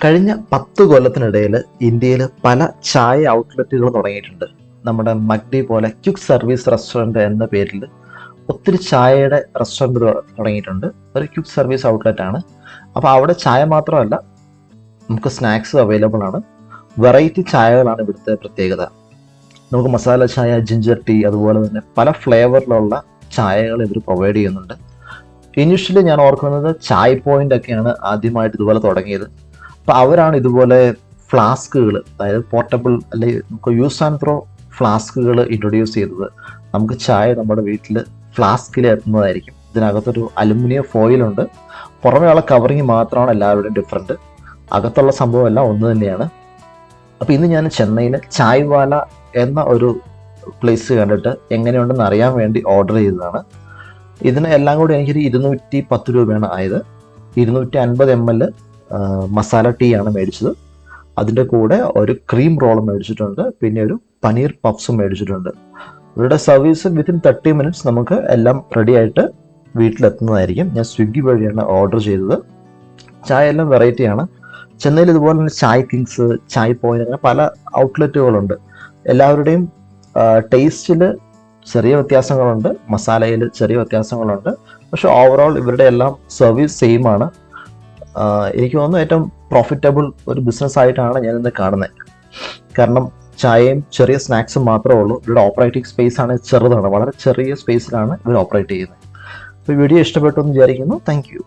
കഴിഞ്ഞ 10 കൊല്ലത്തിനിടയിൽ ഇന്ത്യയിൽ പല ചായ ഔട്ട്ലെറ്റുകൾ തുടങ്ങിയിട്ടുണ്ട്. നമ്മുടെ മഗ്ഡി പോലെ ക്വിക്ക് സർവീസ് റെസ്റ്റോറൻറ്റ് എന്ന പേരിൽ ഒത്തിരി ചായയുടെ റെസ്റ്റോറൻറ്റ് തുടങ്ങിയിട്ടുണ്ട്. ഒരു ക്വിക്ക് സർവീസ് ഔട്ട്ലെറ്റ് ആണ്. അപ്പോൾ അവിടെ ചായ മാത്രമല്ല, നമുക്ക് സ്നാക്സ് അവൈലബിൾ ആണ്. വെറൈറ്റി ചായകളാണ് ഇവിടുത്തെ പ്രത്യേകത. നമുക്ക് മസാല ചായ, ജിഞ്ചർ ടീ, അതുപോലെ തന്നെ പല ഫ്ലേവറിലുള്ള ചായകൾ ഇവർ പ്രൊവൈഡ് ചെയ്യുന്നുണ്ട്. ഇനിഷ്യലി ഞാൻ ഓർക്കുന്നത് ചായ് പോയിന്റ് ഒക്കെയാണ് ആദ്യമായിട്ട് ഇതുപോലെ തുടങ്ങിയത്. അപ്പോൾ അവരാണ് ഇതുപോലെ ഫ്ലാസ്കുകൾ, അതായത് പോർട്ടബിൾ അല്ലെങ്കിൽ നമുക്ക് യൂസ് ആൻഡ് ത്രോ ഫ്ലാസ്കുകൾ ഇൻട്രൊഡ്യൂസ് ചെയ്തത്. നമുക്ക് ചായ നമ്മുടെ വീട്ടിൽ ഫ്ലാസ്കിൽ എത്തുന്നതായിരിക്കും. ഇതിനകത്തൊരു അലുമിനിയം ഫോയിലുണ്ട്. പുറമെയുള്ള കവറിങ് മാത്രമാണ് എല്ലാവരുടെയും ഡിഫറൻറ്റ്. അകത്തുള്ള സംഭവം എല്ലാം ഒന്ന് തന്നെയാണ്. അപ്പോൾ ഇന്ന് ഞാൻ ചെന്നൈയിൽ ചായ് വാല എന്ന ഒരു പ്ലേസ് കണ്ടിട്ട് എങ്ങനെയുണ്ടെന്ന് അറിയാൻ വേണ്ടി ഓർഡർ ചെയ്തതാണ്. ഇതിന് എല്ലാം കൂടി എനിക്കൊരു 210 രൂപയാണ് ആയത്. 250 ml മസാല ടീ ആണ് മേടിച്ചത്. അതിൻ്റെ കൂടെ ഒരു ക്രീം റോൾ മേടിച്ചിട്ടുണ്ട്, പിന്നെ ഒരു പനീർ പഫ്സും മേടിച്ചിട്ടുണ്ട്. ഇവരുടെ സർവീസ് വിത്തിൻ 30 minutes നമുക്ക് എല്ലാം റെഡി ആയിട്ട് വീട്ടിലെത്തുന്നതായിരിക്കും. ഞാൻ സ്വിഗ്ഗി വഴിയാണ് ഓർഡർ ചെയ്തത്. ചായ എല്ലാം വെറൈറ്റിയാണ്. ചെന്നൈയിൽ ഇതുപോലെ തന്നെ ചായ് കിങ്സ്, ചായ് പോയിന്റ്, അങ്ങനെ പല ഔട്ട്ലെറ്റുകളുണ്ട്. എല്ലാവരുടെയും ടേസ്റ്റിൽ ചെറിയ വ്യത്യാസങ്ങളുണ്ട്, മസാലയിൽ ചെറിയ വ്യത്യാസങ്ങളുണ്ട്. പക്ഷെ ഓവറോൾ ഇവരുടെ എല്ലാം സർവീസ് സെയിം ആണ്. എനിക്ക് തോന്നുന്നു ഏറ്റവും പ്രോഫിറ്റബിൾ ഒരു ബിസിനസ് ആയിട്ടാണ് ഞാനിന്ന് കാണുന്നത്. കാരണം ചായയും ചെറിയ സ്നാക്സും മാത്രമേ ഉള്ളൂ. ഇവരുടെ ഓപ്പറേറ്റിംഗ് സ്പേസ് ആണ് ചെറുതാണ്, വളരെ ചെറിയ സ്പേസിലാണ് ഇവർ ഓപ്പറേറ്റ് ചെയ്യുന്നത്. അപ്പോൾ വീഡിയോ ഇഷ്ടപ്പെട്ടു എന്ന് വിചാരിക്കുന്നു. Thank you.